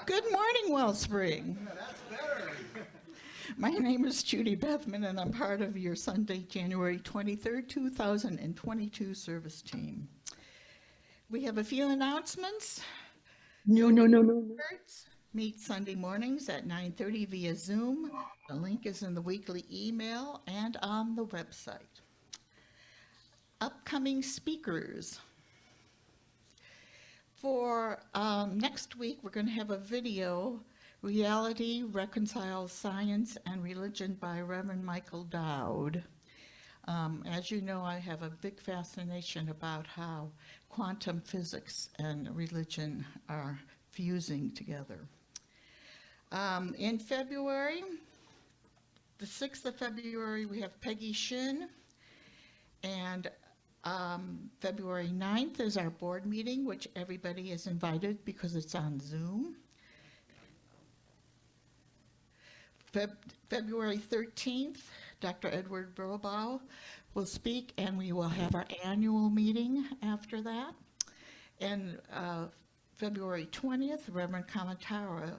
Good morning, Wellspring. My name is Judy Bethman, and I'm part of your Sunday, January 23rd, 2022 service team. We have a few announcements. No. Meet Sunday mornings at 9:30 via Zoom. The link is in the weekly email and on the website. Upcoming speakers. For next week, we're going to have a video, Reality Reconciles Science and Religion by Reverend Michael Dowd. As you know, I have a big fascination about how quantum physics and religion are fusing together. In February, the 6th of February, we have Peggy Shin, and February 9th is our board meeting, which everybody is invited because it's on Zoom. February 13th, Dr. Edward Burlbaw will speak, and we will have our annual meeting after that. And February 20th, Reverend Kamatara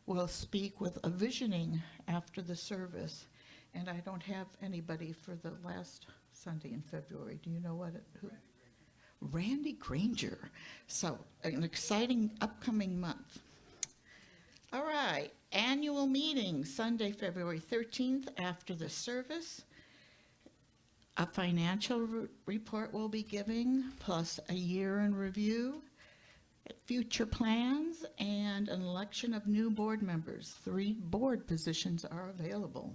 will speak with a visioning after the service. And I don't have anybody for the last Sunday in February. Do you know who? Randy Granger. So an exciting upcoming month. All right, annual meeting, Sunday, February 13th after the service. A financial report will be giving, plus a year in review, future plans, and an election of new board members. 3 board positions are available.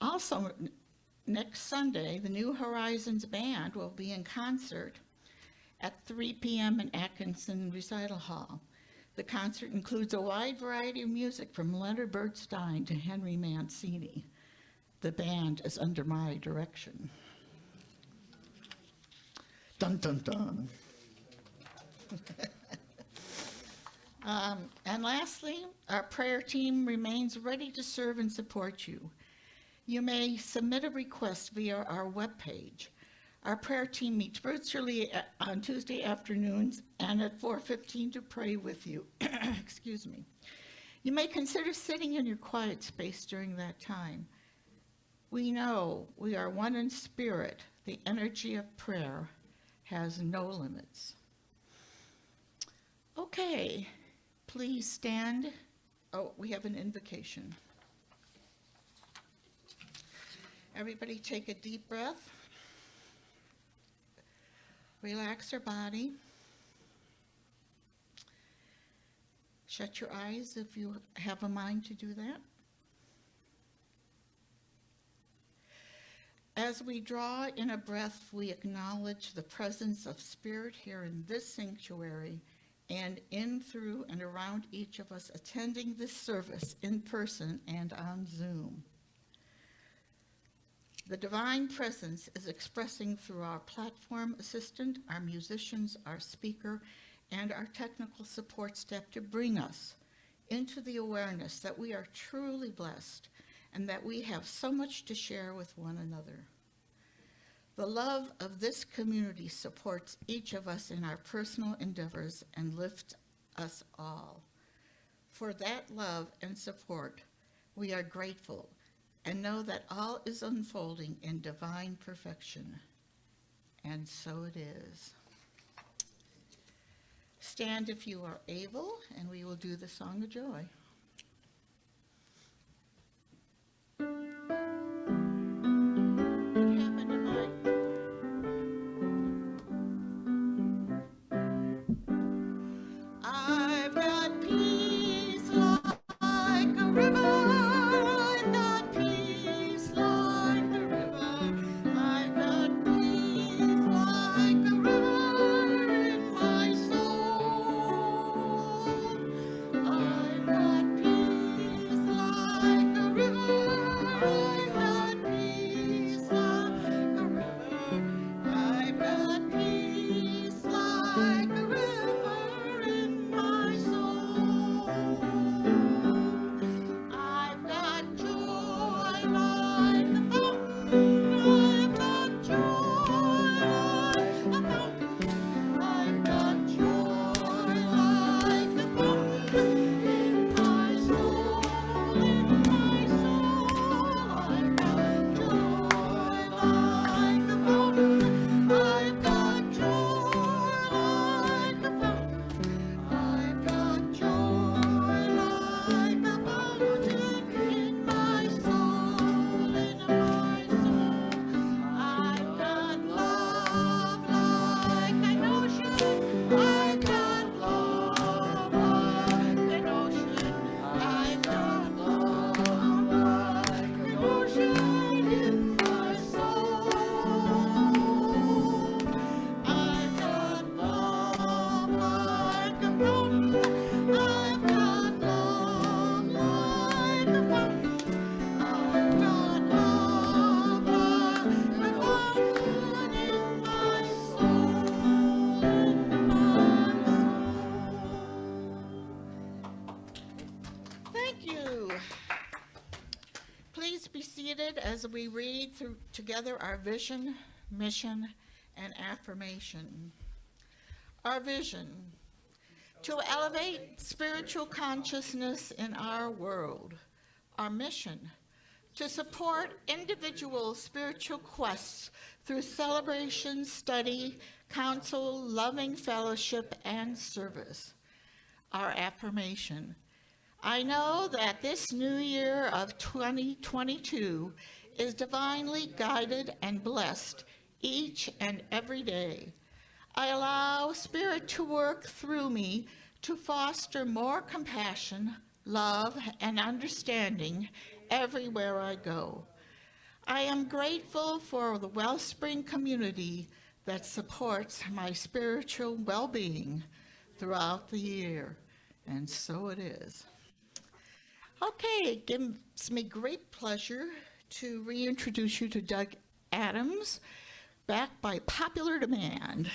Also, next Sunday, the New Horizons Band will be in concert at 3 p.m. in Atkinson Recital Hall. The concert includes a wide variety of music from Leonard Bernstein to Henry Mancini. The band is under my direction. Dun, dun, dun. And lastly, our prayer team remains ready to serve and support you. You may submit a request via our webpage. Our prayer team meets virtually on Tuesday afternoons and at 4:15 to pray with you. Excuse me. You may consider sitting in your quiet space during that time. We know we are one in spirit. The energy of prayer has no limits. Okay, please stand. Oh, we have an invocation. Everybody take a deep breath. Relax your body. Shut your eyes if you have a mind to do that. As we draw in a breath, we acknowledge the presence of Spirit here in this sanctuary and in, through, and around each of us attending this service in person and on Zoom. The divine presence is expressing through our platform assistant, our musicians, our speaker, and our technical support staff to bring us into the awareness that we are truly blessed and that we have so much to share with one another. The love of this community supports each of us in our personal endeavors and lifts us all. For that love and support, we are grateful and know that all is unfolding in divine perfection. And so it is. Stand if you are able, and we will do the Song of Joy. What happened to mine? I've got peace like a river. I've got peace like the river. I've got peace like a river in my soul. I've got as we read through together our vision, mission, and affirmation. Our vision: to elevate spiritual consciousness in our world. Our mission: to support individual spiritual quests through celebration, study, counsel, loving fellowship, and service. Our affirmation: I know that this new year of 2022 is divinely guided and blessed each and every day. I allow Spirit to work through me to foster more compassion, love, and understanding everywhere I go. I am grateful for the Wellspring community that supports my spiritual well-being throughout the year, and so it is. Okay, it gives me great pleasure to reintroduce you to Doug Adams, backed by popular demand.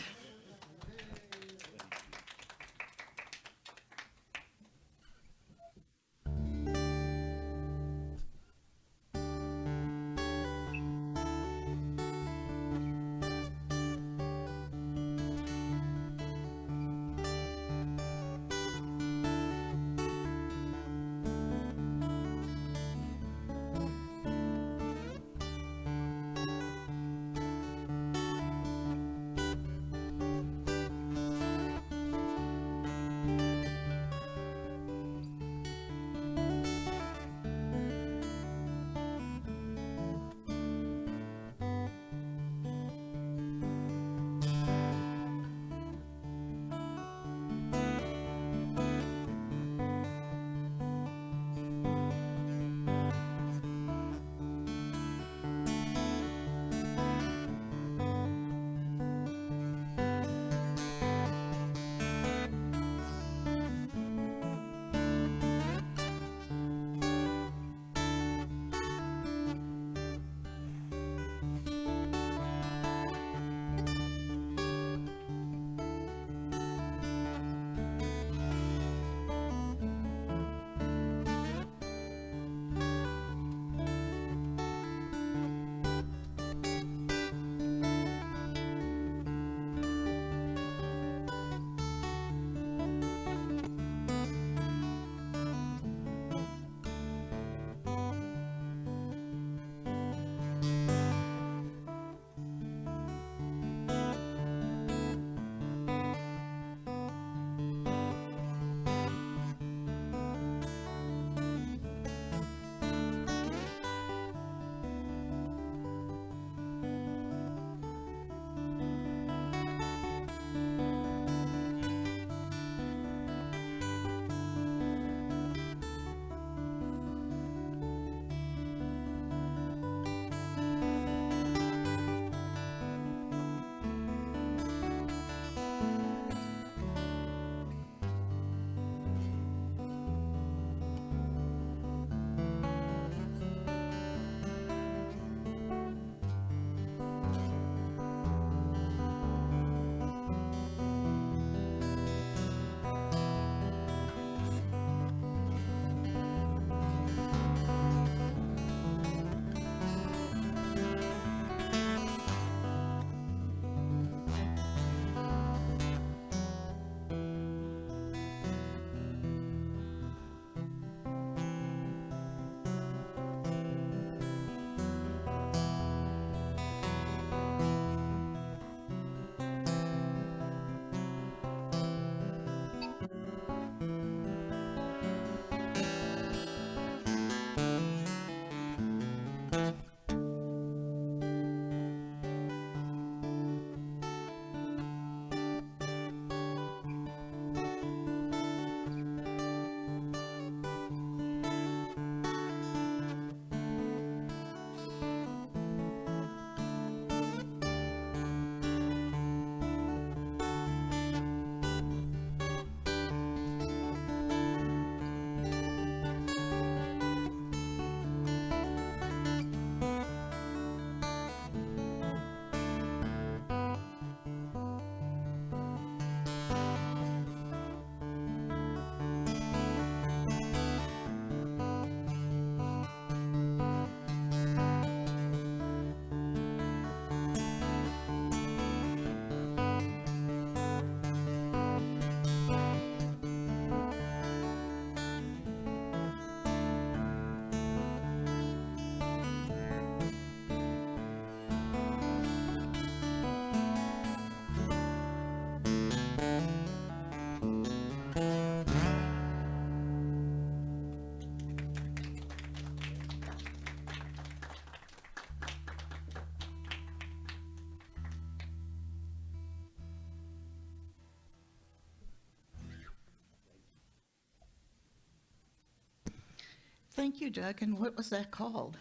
Thank you, Doug. And what was that called?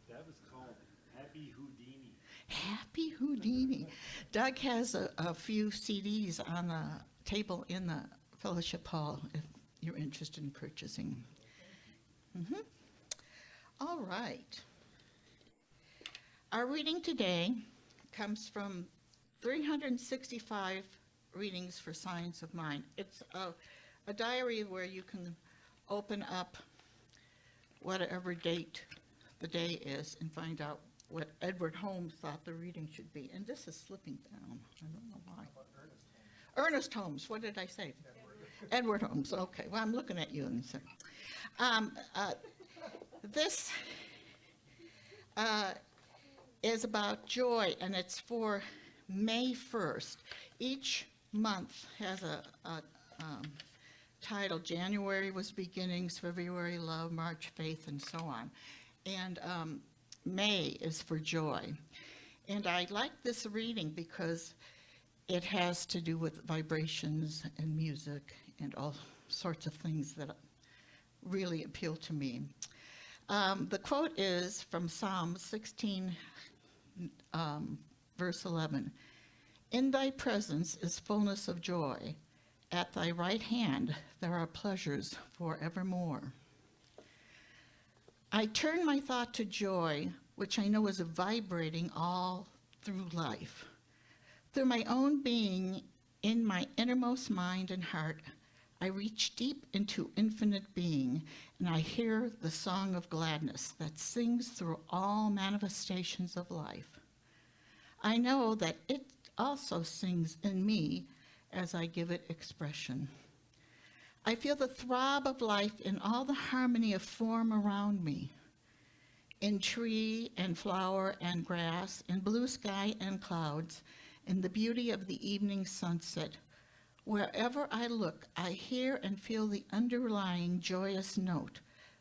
That was called Happy Houdini. Happy Houdini. Doug has a few CDs on the table in the fellowship hall if you're interested in purchasing. Mhm. All right. Our reading today comes from 365 readings for Science of Mind. It's a diary where you can open up whatever date the day is and find out what Edward Holmes thought the reading should be. And this is slipping down. I don't know why. Ernest Holmes. What did I say? Edward Holmes. Okay. Well, I'm looking at you and saying, this is about joy, and it's for May 1st. Each month has a title. January was beginnings, February love, March faith, and so on. And May is for joy. And I like this reading because it has to do with vibrations and music and all sorts of things that really appeal to me. The quote is from Psalm 16, verse 11. In thy presence is fullness of joy. At thy right hand there are pleasures forevermore. I turn my thought to joy, which I know is vibrating all through life. Through my own being, in my innermost mind and heart, I reach deep into infinite being, and I hear the song of gladness that sings through all manifestations of life. I know that it also sings in me as I give it expression. I feel the throb of life in all the harmony of form around me, in tree and flower and grass, in blue sky and clouds, in the beauty of the evening sunset. Wherever I look, I hear and feel the underlying joyous note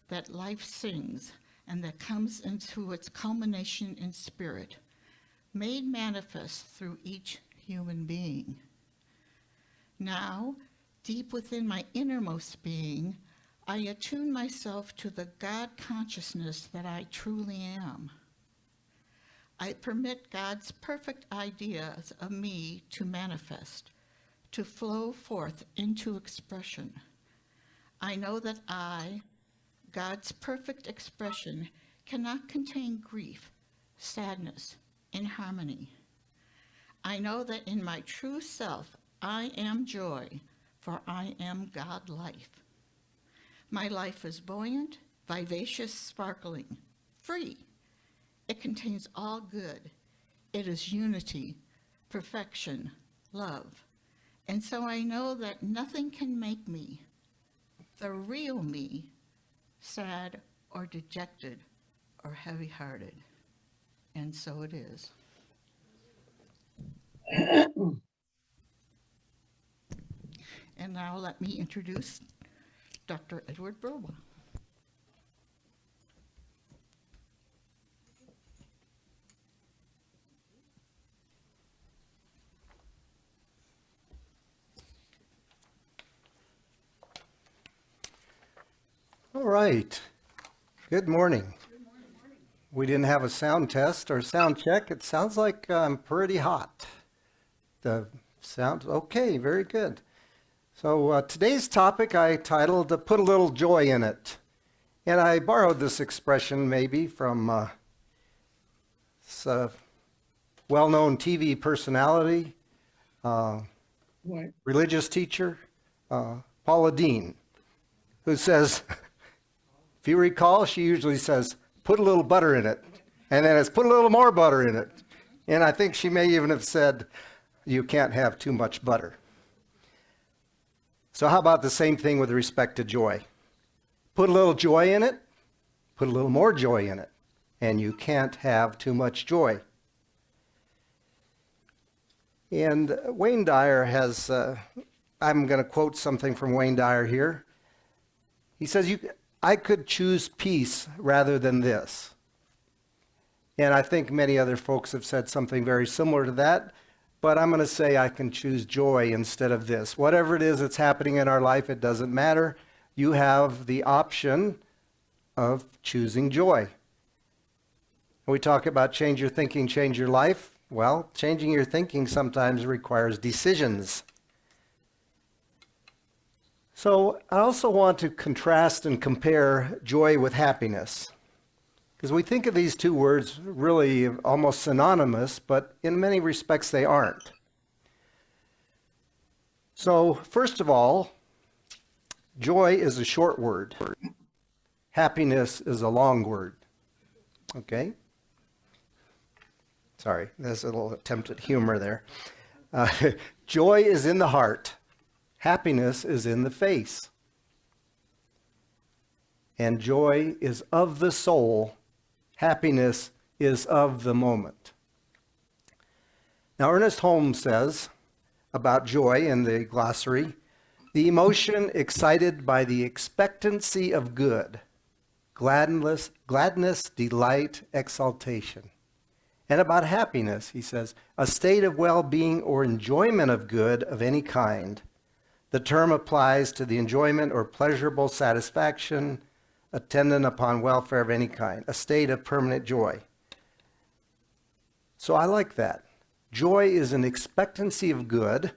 that life sings and that comes into its culmination in spirit, made manifest through each human being. Now, deep within my innermost being, I attune myself to the God consciousness that I truly am. I permit God's perfect ideas of me to manifest, to flow forth into expression. I know that I, God's perfect expression, cannot contain grief, sadness, inharmony. I know that in my true self, I am joy, for I am God life. My life is buoyant, vivacious, sparkling, free. It contains all good. It is unity, perfection, love. And so I know that nothing can make me, the real me, sad or dejected or heavy-hearted. And so it is. And now let me introduce Dr. Edward Burlbaw. All right. Good morning. We didn't have a sound test or sound check. It sounds like I'm pretty hot. The sound, okay, very good. So today's topic I titled Put a Little Joy in It. And I borrowed this expression maybe from well-known TV personality, Right. religious teacher, Paula Deen, who says, if you recall, she usually says, put a little butter in it. And then it's put a little more butter in it. And I think she may even have said, you can't have too much butter. So how about the same thing with respect to joy? Put a little joy in it, put a little more joy in it, and you can't have too much joy. And Wayne Dyer has, I'm going to quote something from Wayne Dyer here. He says, I could choose peace rather than this. And I think many other folks have said something very similar to that, but I'm going to say I can choose joy instead of this. Whatever it is that's happening in our life, it doesn't matter. You have the option of choosing joy. We talk about change your thinking, change your life. Well, changing your thinking sometimes requires decisions. So I also want to contrast and compare joy with happiness, because we think of these two words really almost synonymous, but in many respects they aren't. So first of all, joy is a short word. Happiness is a long word. Okay? Sorry, there's a little attempt at humor there. Joy is in the heart. Happiness is in the face. And joy is of the soul. Happiness is of the moment. Now, Ernest Holmes says about joy in the glossary, the emotion excited by the expectancy of good, gladness, delight, exaltation. And about happiness, he says, a state of well-being or enjoyment of good of any kind. The term applies to the enjoyment or pleasurable satisfaction attendant upon welfare of any kind, a state of permanent joy. So I like that. Joy is an expectancy of good,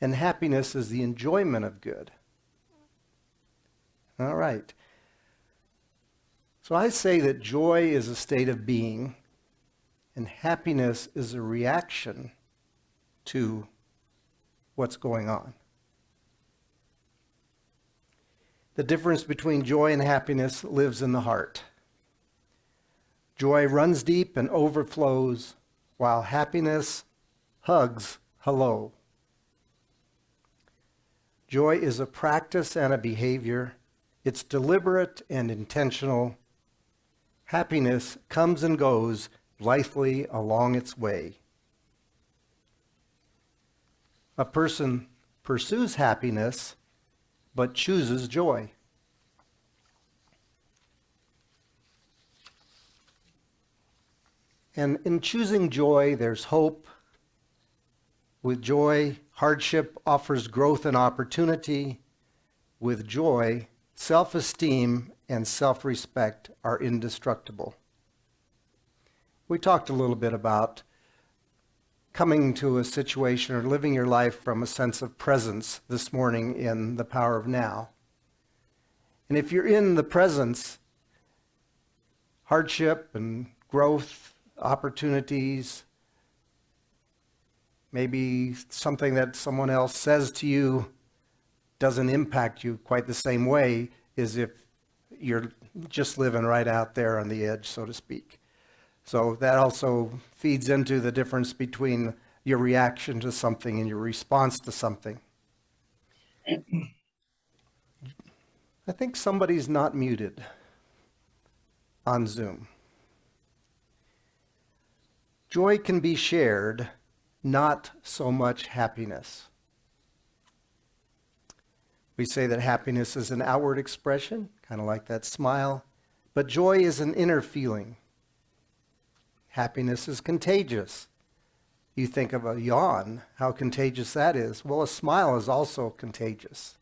and happiness is the enjoyment of good. All right. So I say that joy is a state of being, and happiness is a reaction to what's going on. The difference between joy and happiness lives in the heart. Joy runs deep and overflows, while happiness hugs hello. Joy is a practice and a behavior. It's deliberate and intentional. Happiness comes and goes blithely along its way. A person pursues happiness, but chooses joy. And in choosing joy, there's hope. With joy, hardship offers growth and opportunity. With joy, self-esteem and self-respect are indestructible. We talked a little bit about coming to a situation or living your life from a sense of presence this morning in the Power of Now. And if you're in the presence, hardship and growth, opportunities, maybe something that someone else says to you doesn't impact you quite the same way as if you're just living right out there on the edge, so to speak. So that also feeds into the difference between your reaction to something and your response to something. I think somebody's not muted on Zoom. Joy can be shared, not so much happiness. We say that happiness is an outward expression, kind of like that smile, but joy is an inner feeling. Happiness is contagious. You think of a yawn, how contagious that is. Well, a smile is also contagious.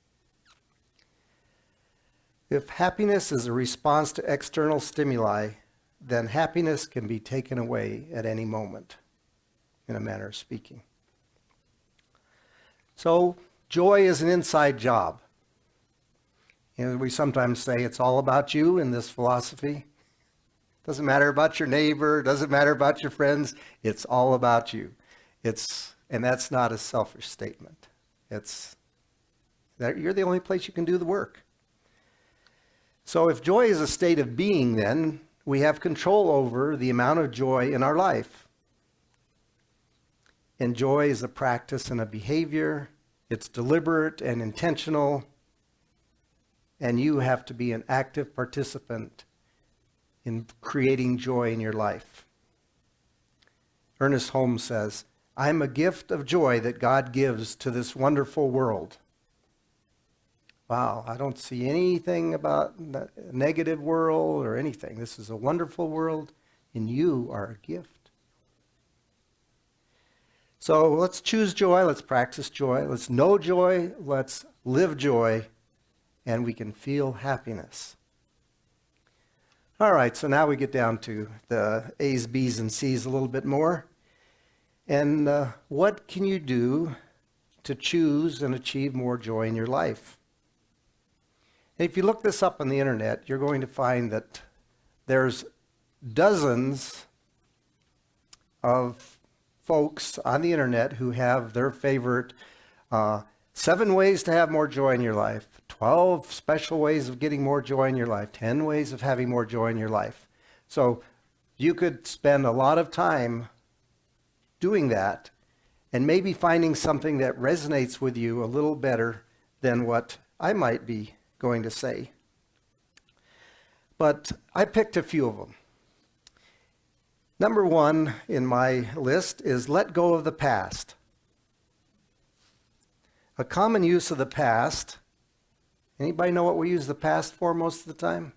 If happiness is a response to external stimuli, then happiness can be taken away at any moment, in a manner of speaking. So, joy is an inside job. We sometimes say it's all about you in this philosophy. Doesn't matter about your neighbor, doesn't matter about your friends, it's all about you. And that's not a selfish statement. It's that you're the only place you can do the work. So if joy is a state of being, then we have control over the amount of joy in our life. And joy is a practice and a behavior. It's deliberate and intentional. And you have to be an active participant in creating joy in your life. Ernest Holmes says, I'm a gift of joy that God gives to this wonderful world. Wow, I don't see anything about a negative world or anything. This is a wonderful world, and you are a gift. So let's choose joy, let's practice joy, let's know joy, let's live joy, and we can feel happiness. All right, so now we get down to the A's, B's, and C's a little bit more. And what can you do to choose and achieve more joy in your life? And if you look this up on the internet, you're going to find that there's dozens of folks on the internet who have their favorite 7 ways to have more joy in your life, 12 special ways of getting more joy in your life, 10 ways of having more joy in your life. So you could spend a lot of time doing that and maybe finding something that resonates with you a little better than what I might be going to say. But I picked a few of them. Number 1 in my list is let go of the past. A common use of the past. Anybody know what we use the past for most of the time?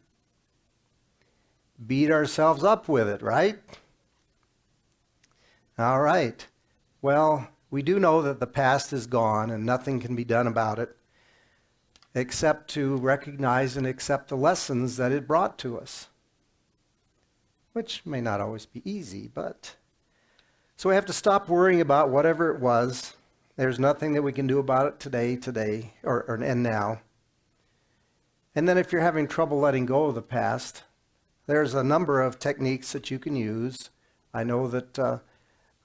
Beat ourselves up with it, right? All right. Well, we do know that the past is gone and nothing can be done about it except to recognize and accept the lessons that it brought to us, which may not always be easy, but so we have to stop worrying about whatever it was. There's nothing that we can do about it today, and now. And then if you're having trouble letting go of the past, there's a number of techniques that you can use. I know that,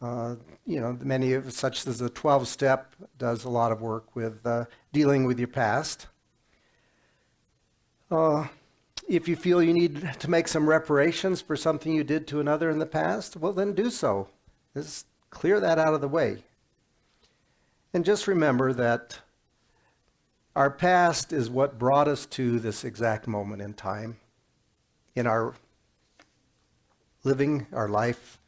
many of, such as the 12-step, does a lot of work with dealing with your past. If you feel you need to make some reparations for something you did to another in the past, well, then do so. Just clear that out of the way. And just remember that our past is what brought us to this exact moment in time in our living our life.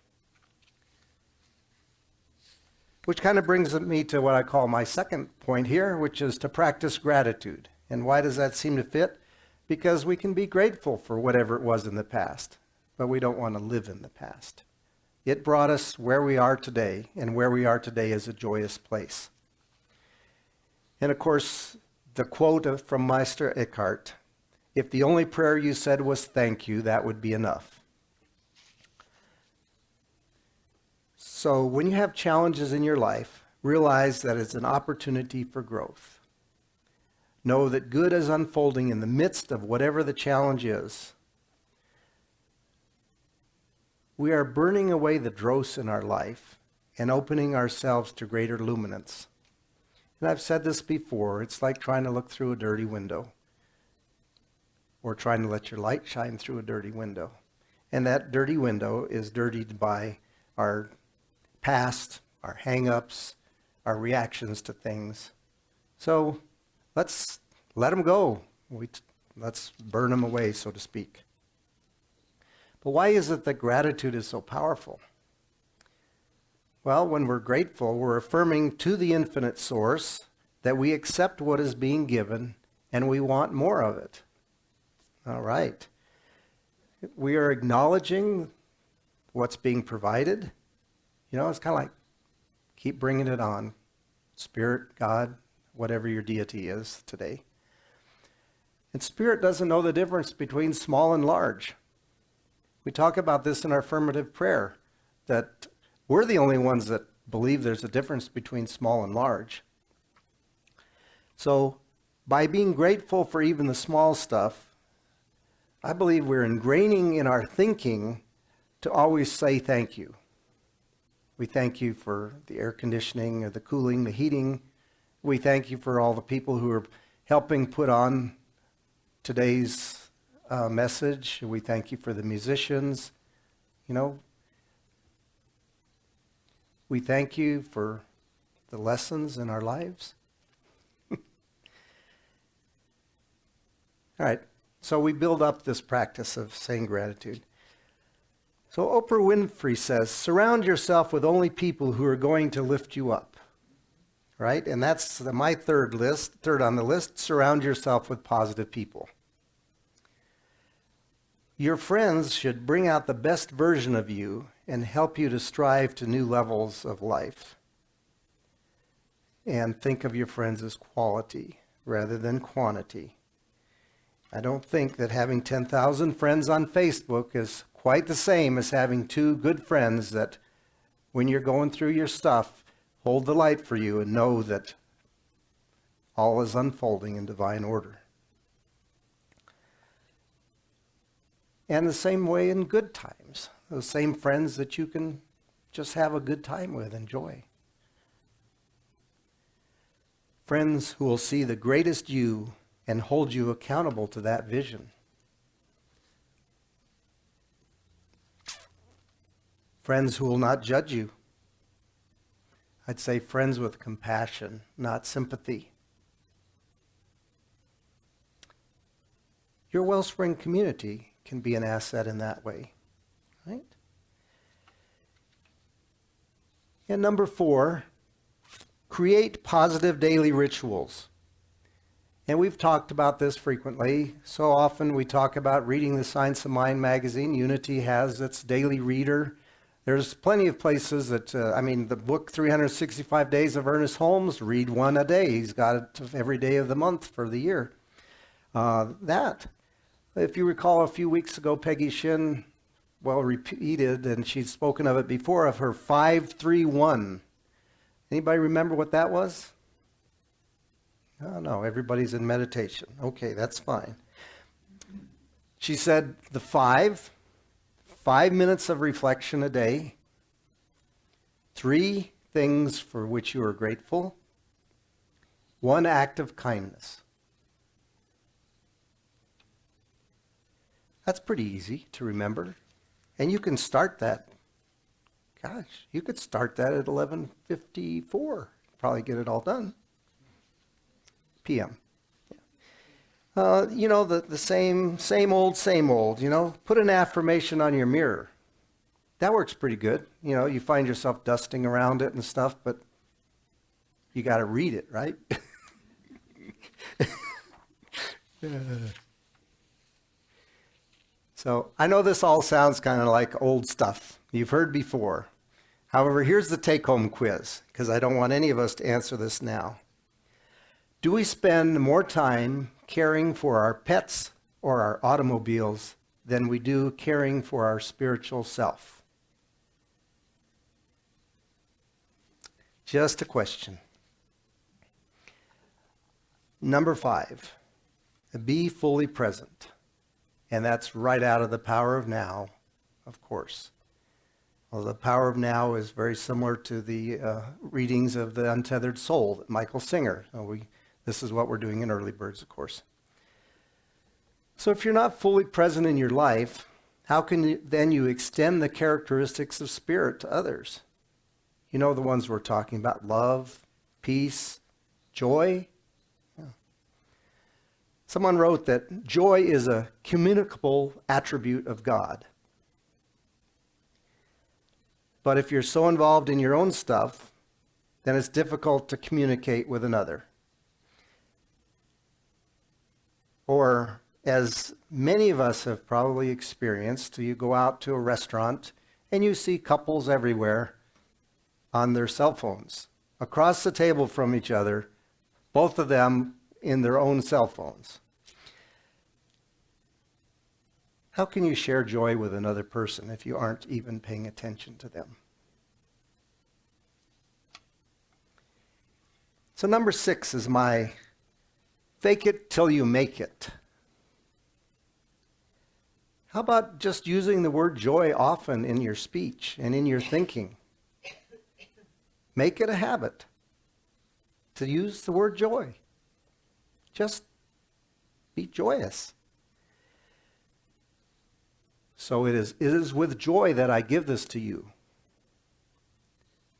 Which kind of brings me to what I call my second point here, which is to practice gratitude. And why does that seem to fit? Because we can be grateful for whatever it was in the past, but we don't want to live in the past. It brought us where we are today, and where we are today is a joyous place. And of course, the quote from Meister Eckhart, if the only prayer you said was thank you, that would be enough. So when you have challenges in your life, realize that it's an opportunity for growth. Know that good is unfolding in the midst of whatever the challenge is. We are burning away the dross in our life and opening ourselves to greater luminance. And I've said this before, it's like trying to look through a dirty window or trying to let your light shine through a dirty window. And that dirty window is dirtied by our past, our hang-ups, our reactions to things. So let's let them go. Let's burn them away, so to speak. But why is it that gratitude is so powerful? Well, when we're grateful, we're affirming to the infinite source that we accept what is being given and we want more of it. All right. We are acknowledging what's being provided. You know, it's kind of like keep bringing it on. Spirit, God, whatever your deity is today. And Spirit doesn't know the difference between small and large. We talk about this in our affirmative prayer, that we're the only ones that believe there's a difference between small and large. So by being grateful for even the small stuff, I believe we're ingraining in our thinking to always say thank you. We thank you for the air conditioning, or the cooling, the heating. We thank you for all the people who are helping put on today's message. We thank you for the musicians. You know, we thank you for the lessons in our lives. All right, so we build up this practice of saying gratitude. So Oprah Winfrey says, surround yourself with only people who are going to lift you up, right? And that's my third on the list, surround yourself with positive people. Your friends should bring out the best version of you and help you to strive to new levels of life. And think of your friends as quality rather than quantity. I don't think that having 10,000 friends on Facebook is quite the same as having two good friends that when you're going through your stuff, hold the light for you and know that all is unfolding in divine order. And the same way in good times, those same friends that you can just have a good time with, enjoy. Friends who will see the greatest you and hold you accountable to that vision. Friends who will not judge you. I'd say friends with compassion, not sympathy. Your Wellspring community can be an asset in that way, right? And number 4, create positive daily rituals. And we've talked about this frequently. So often we talk about reading the Science of Mind magazine. Unity has its daily reader. There's plenty of places that, the book 365 Days of Ernest Holmes, read one a day. He's got it every day of the month for the year. If you recall a few weeks ago, Peggy Shin, repeated, and she's spoken of it before, of her 531. Anybody remember what that was? Oh, no, everybody's in meditation. Okay, that's fine. She said the 5 minutes of reflection a day, 3 things for which you are grateful, 1 act of kindness. That's pretty easy to remember. And you can start that. Gosh, you could start that at 11:54. Probably get it all done. PM. The same old, put an affirmation on your mirror. That works pretty good. You find yourself dusting around it and stuff, but you got to read it, right? So I know this all sounds kind of like old stuff you've heard before. However, here's the take-home quiz, because I don't want any of us to answer this now. Do we spend more time caring for our pets or our automobiles than we do caring for our spiritual self? Just a question. Number 5, be fully present. And that's right out of the Power of Now, of course. Well, the Power of Now is very similar to the readings of the Untethered Soul that Michael Singer. This is what we're doing in Early Birds, of course. So if you're not fully present in your life, how can then you extend the characteristics of spirit to others? The ones we're talking about: love, peace, joy. Someone wrote that joy is a communicable attribute of God. But if you're so involved in your own stuff, then it's difficult to communicate with another. Or, as many of us have probably experienced, you go out to a restaurant and you see couples everywhere on their cell phones, across the table from each other, both of them in their own cell phones. How can you share joy with another person if you aren't even paying attention to them? So number 6 is my fake it till you make it. How about just using the word joy often in your speech and in your thinking? Make it a habit to use the word joy. Just be joyous. So it is with joy that I give this to you.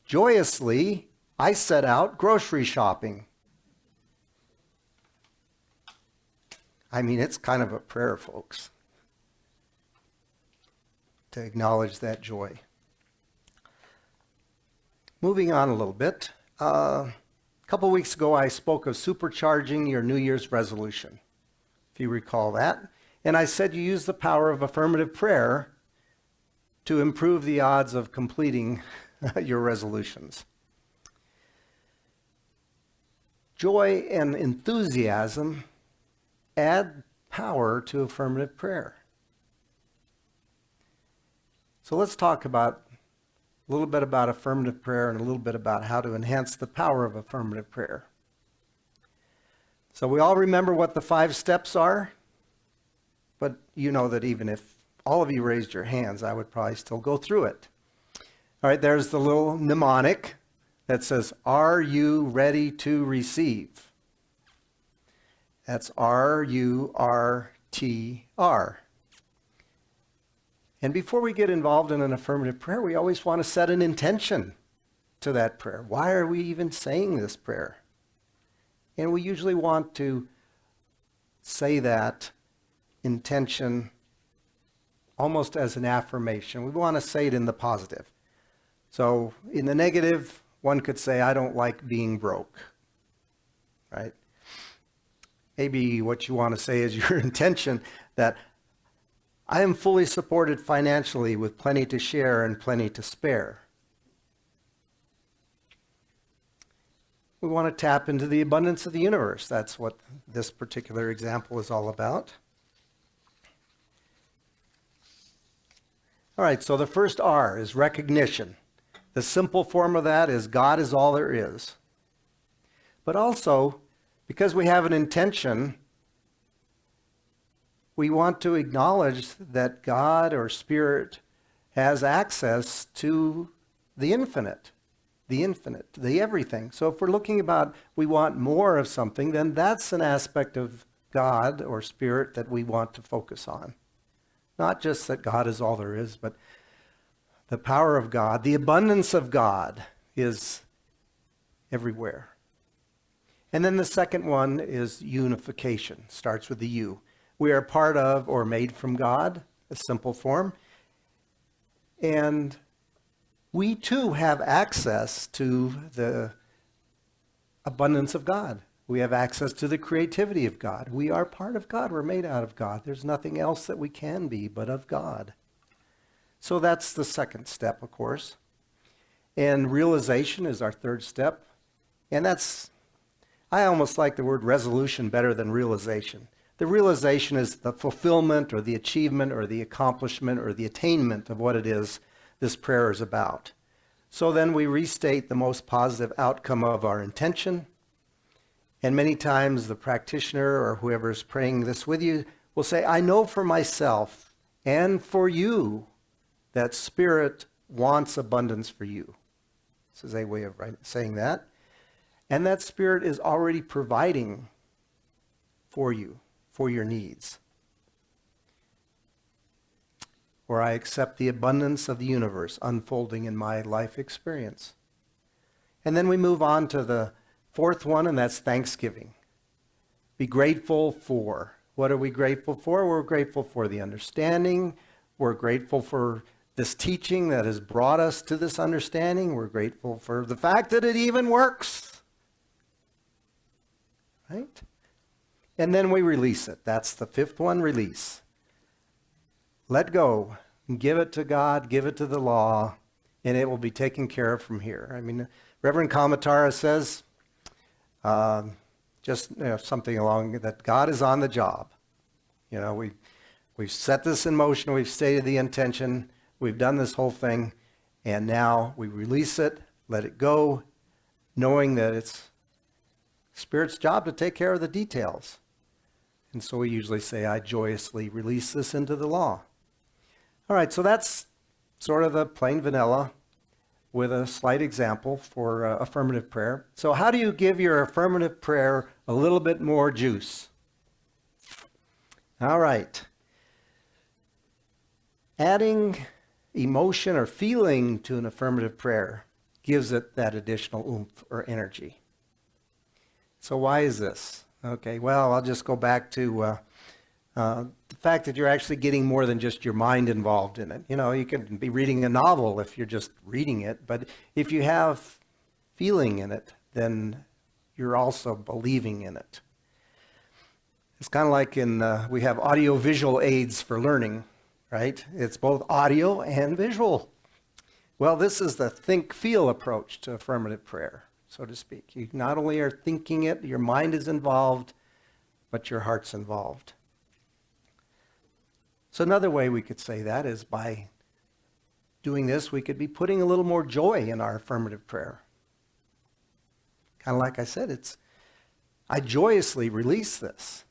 Joyously, I set out grocery shopping. It's kind of a prayer, folks, to acknowledge that joy. Moving on a little bit. A couple weeks ago, I spoke of supercharging your New Year's resolution, if you recall that. And I said you use the power of affirmative prayer to improve the odds of completing your resolutions. Joy and enthusiasm add power to affirmative prayer. So let's talk about a little bit about affirmative prayer and a little bit about how to enhance the power of affirmative prayer. So we all remember what the 5 steps are, but you know that even if all of you raised your hands, I would probably still go through it. All right, there's the little mnemonic that says, "Are you ready to receive?" That's RURTR. And before we get involved in an affirmative prayer, we always want to set an intention to that prayer. Why are we even saying this prayer? And we usually want to say that intention almost as an affirmation. We want to say it in the positive. So in the negative, one could say, "I don't like being broke," right? Maybe what you want to say is your intention that I am fully supported financially with plenty to share and plenty to spare. We want to tap into the abundance of the universe. That's what this particular example is all about. All right, so the first R is recognition. The simple form of that is God is all there is. But also, because we have an intention, we want to acknowledge that God or Spirit has access to the infinite, the everything. So if we're looking about we want more of something, then that's an aspect of God or Spirit that we want to focus on. Not just that God is all there is, but the power of God, the abundance of God is everywhere. And then the second one is unification, starts with the U. We are part of or made from God, a simple form. And we too have access to the abundance of God. We have access to the creativity of God. We are part of God. We're made out of God. There's nothing else that we can be but of God. So that's the second step, of course. And realization is our third step. And that's, I almost like the word resolution better than realization. The realization is the fulfillment or the achievement or the accomplishment or the attainment of what it is this prayer is about. So then we restate the most positive outcome of our intention. And many times the practitioner or whoever is praying this with you will say, "I know for myself and for you that Spirit wants abundance for you." This is a way of saying that. And that Spirit is already providing for you, for your needs. Or I accept the abundance of the universe unfolding in my life experience. And then we move on to the fourth one, and that's thanksgiving. Be grateful for. What are we grateful for? We're grateful for the understanding. We're grateful for this teaching that has brought us to this understanding. We're grateful for the fact that it even works. Right? And then we release it. That's the fifth one, release. Let go. Give it to God. Give it to the law. And it will be taken care of from here. I mean, Reverend Kamatara says something along that God is on the job. You know, we've set this in motion. We've stated the intention. We've done this whole thing. And now we release it, let it go, knowing that it's Spirit's job to take care of the details. And so we usually say, I joyously release this into the law. All right, so that's sort of the plain vanilla with a slight example for affirmative prayer. So how do you give your affirmative prayer a little bit more juice? All right. Adding emotion or feeling to an affirmative prayer gives it that additional oomph or energy. So why is this? Okay, well, I'll just go back to the fact that you're actually getting more than just your mind involved in it. You know, you can be reading a novel if you're just reading it, but if you have feeling in it, then you're also believing in it. It's kind of like we have audio-visual aids for learning, right? It's both audio and visual. Well, this is the think-feel approach to affirmative prayer, so to speak. You not only are thinking it, your mind is involved, but your heart's involved. So another way we could say that is by doing this, we could be putting a little more joy in our affirmative prayer. Kind of like I said, I joyously release this.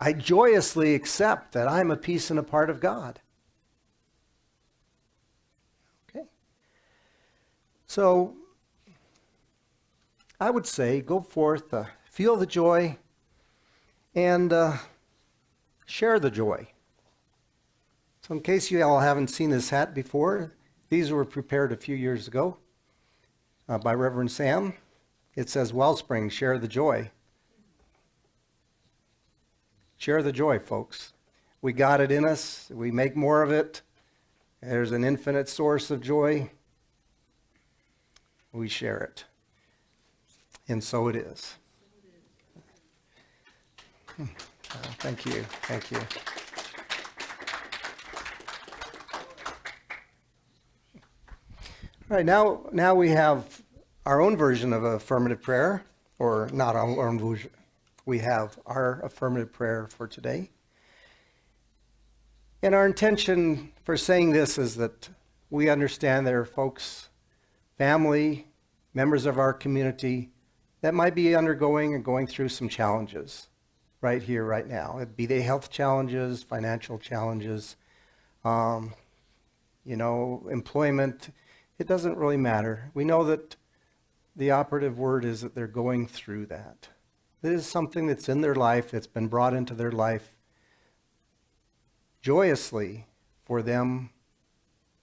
I joyously accept that I'm a piece and a part of God. Okay. So I would say go forth, feel the joy, and share the joy. So in case you all haven't seen this hat before, these were prepared a few years ago by Reverend Sam. It says, Wellspring, share the joy. Share the joy, folks. We got it in us. We make more of it. There's an infinite source of joy. We share it. And so it is. Thank you. Thank you. All right, now we have our own version of affirmative prayer, or not our own version. We have our affirmative prayer for today. And our intention for saying this is that we understand there are folks, family, members of our community that might be undergoing and going through some challenges right here, right now. Be they health challenges, financial challenges, employment. It doesn't really matter. We know that the operative word is that they're going through that. It is something that's in their life, that's been brought into their life joyously for them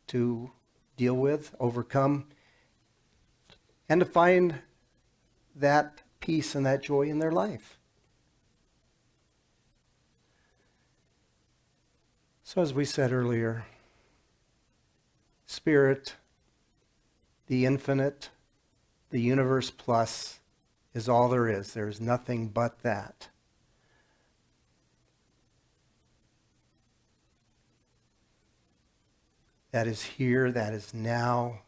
to deal with, overcome, and to find that peace and that joy in their life. So as we said earlier, Spirit, the infinite, the universe plus is all there is. There's nothing but that. That is here, that is now.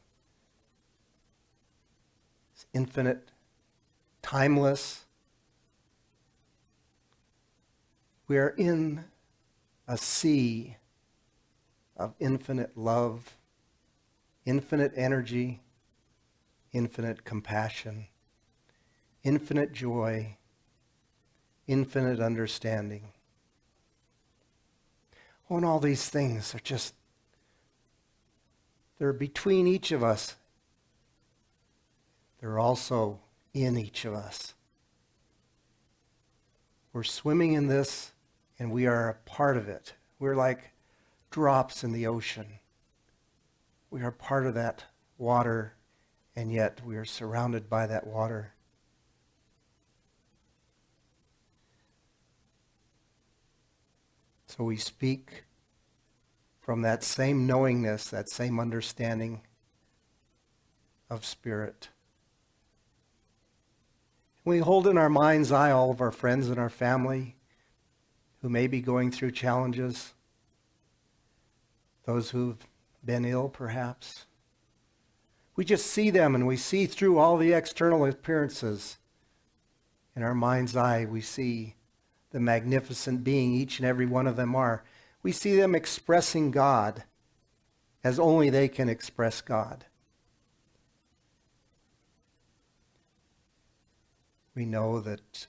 It's infinite, timeless. We are in a sea of infinite love, infinite energy, infinite compassion, infinite joy, infinite understanding. Oh, and all these things are just, they're between each of us. They're also in each of us. We're swimming in this, and we are a part of it. We're like drops in the ocean. We are part of that water, and yet we are surrounded by that water. So we speak from that same knowingness, that same understanding of Spirit. We hold in our mind's eye all of our friends and our family who may be going through challenges, those who've been ill perhaps. We just see them, and we see through all the external appearances. In our mind's eye, we see the magnificent being each and every one of them are. We see them expressing God as only they can express God. We know that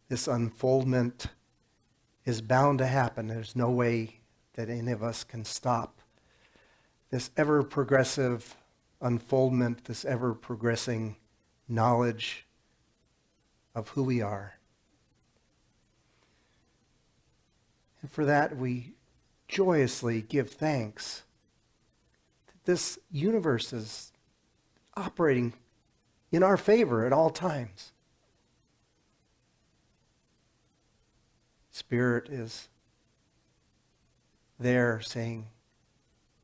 this unfoldment is bound to happen. There's no way that any of us can stop this ever-progressive unfoldment, this ever-progressing knowledge of who we are. And for that, we joyously give thanks that this universe is operating in our favor at all times. Spirit is there saying,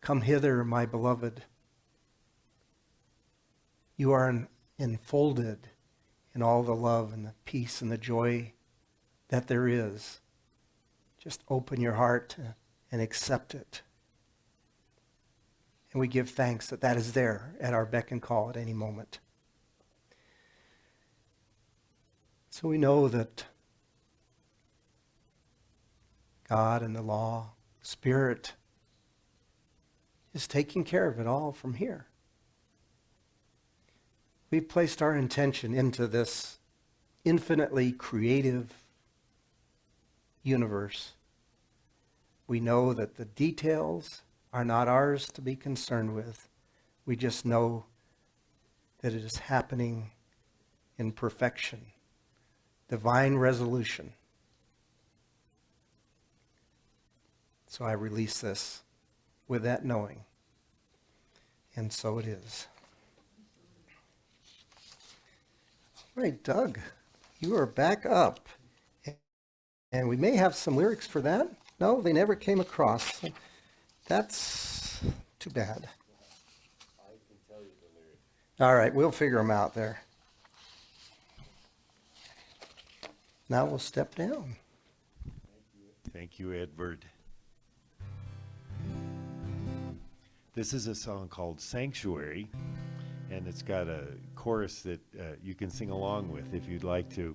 "Come hither, my beloved." You are enfolded in all the love and the peace and the joy that there is. Just open your heart and accept it. And we give thanks that that is there at our beck and call at any moment. So we know that God and the law, Spirit is taking care of it all from here. We've placed our intention into this infinitely creative universe. We know that the details are not ours to be concerned with. We just know that it is happening in perfection, divine resolution. So I release this with that knowing. And so it is. All right, Doug, you are back up. And we may have some lyrics for that. No, they never came across. That's too bad. I can tell you the lyrics. All right, we'll figure them out there. Now we'll step down. Thank you, Edward. This is a song called Sanctuary, and it's got a chorus that you can sing along with if you'd like to.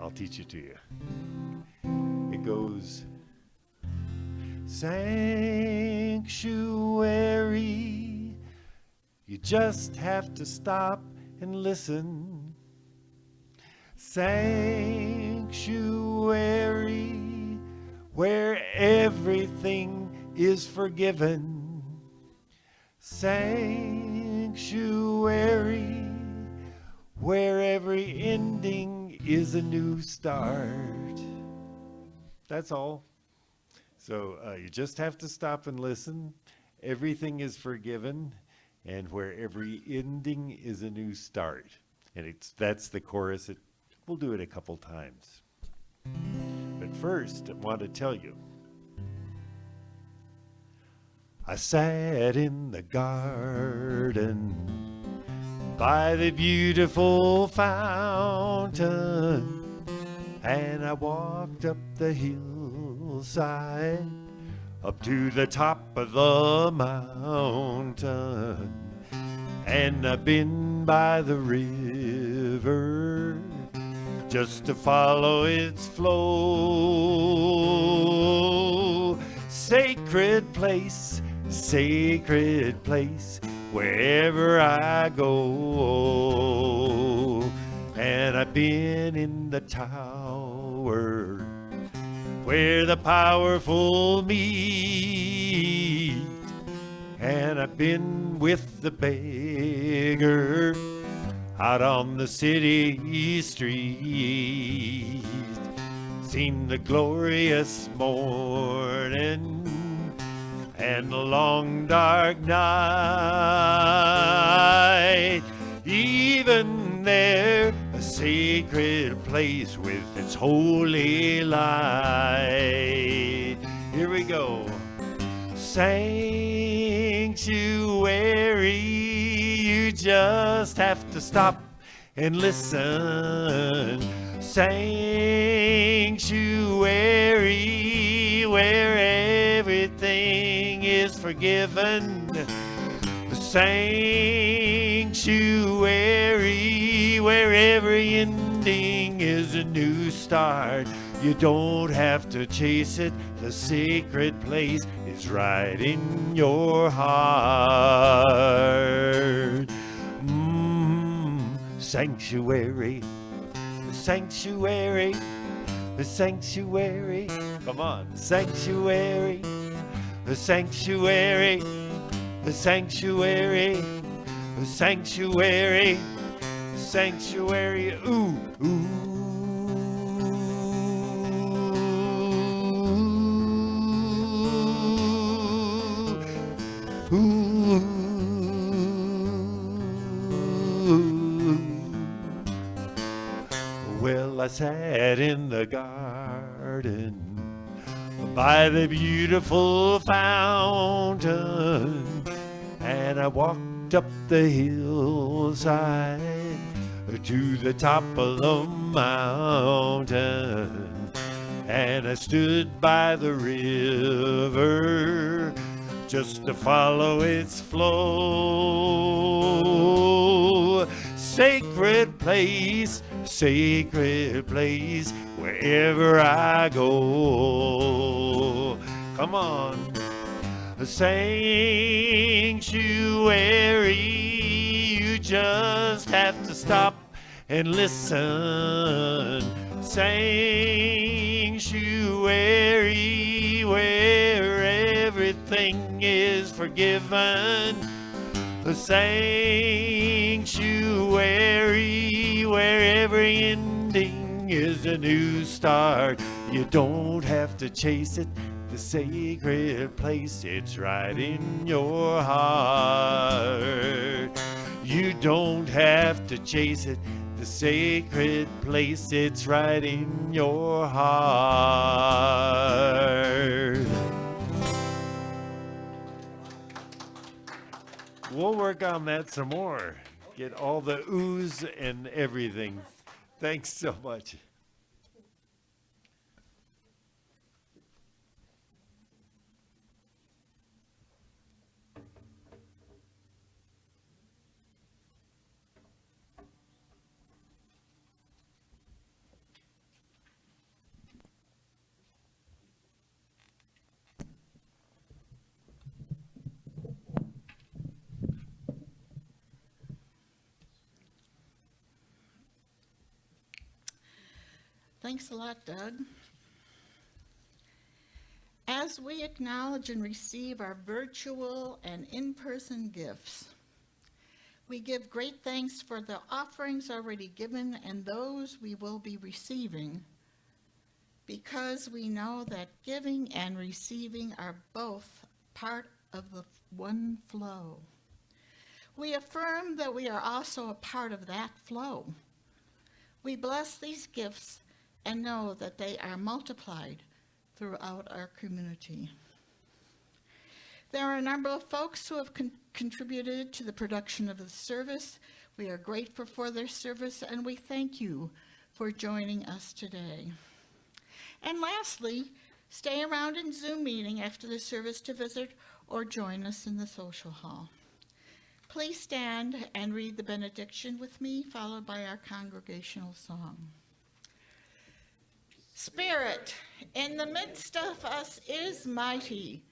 I'll teach it to you. It goes, sanctuary, you just have to stop and listen. Sanctuary, where everything is forgiven. Sanctuary, where every ending is a new start. That's all. So you just have to stop and listen. Everything is forgiven, and where every ending is a new start. And that's the chorus. We'll do it a couple times. But first, I want to tell you, I sat in the garden by the beautiful fountain, and I walked up the hillside, up to the top of the mountain, and I've been by the river just to follow its flow. Sacred place, wherever I go. And I've been in the tower where the powerful meet, and I've been with the beggar out on the city street, seen the glorious morning and the long dark night. Even there, a sacred place with its holy light. Here we go. Sanctuary, you just have to stop and listen. Sanctuary, where everything is forgiven. Sanctuary, where every ending is a new start. You don't have to chase it, the sacred place is right in your heart. Sanctuary, sanctuary, sanctuary. Come on, sanctuary, sanctuary, sanctuary, sanctuary, sanctuary. Ooh, ooh. Ooh. Well, I sat in the garden by the beautiful fountain, and I walked up the hillside to the top of the mountain, and I stood by the river just to follow its flow. Sacred place, sacred place wherever I go. Come on. A sanctuary, you just have to stop and listen. Sanctuary, where everything is forgiven. A sanctuary, where every ending is a new start. You don't have to chase it, the sacred place, it's right in your heart. You don't have to chase it, the sacred place, it's right in your heart. We'll work on that some more. Get all the oohs and everything. Thanks so much. Thanks a lot, Doug. As we acknowledge and receive our virtual and in-person gifts, we give great thanks for the offerings already given and those we will be receiving, because we know that giving and receiving are both part of the one flow. We affirm that we are also a part of that flow. We bless these gifts and know that they are multiplied throughout our community. There are a number of folks who have contributed to the production of the service. We are grateful for their service, and we thank you for joining us today. And lastly, stay around in Zoom meeting after the service to visit or join us in the social hall. Please stand and read the benediction with me, followed by our congregational song. Spirit, in the midst of us is mighty.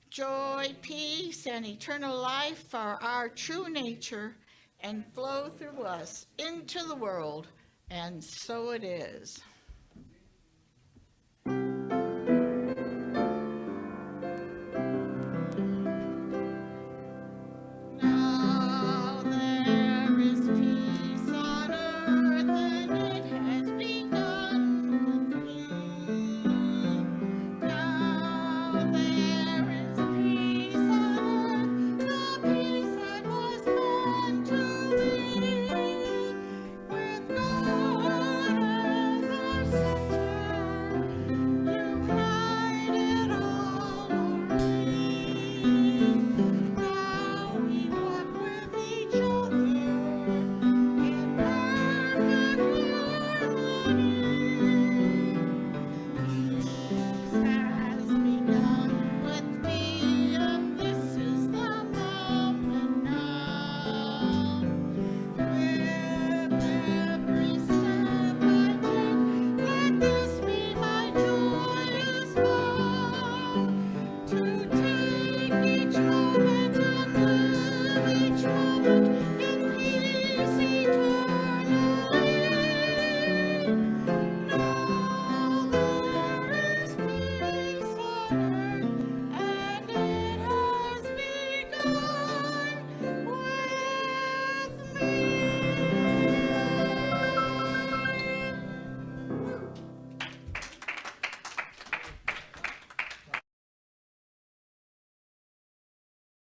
Joy, peace, and eternal life are our true nature and flow through us into the world, and so it is.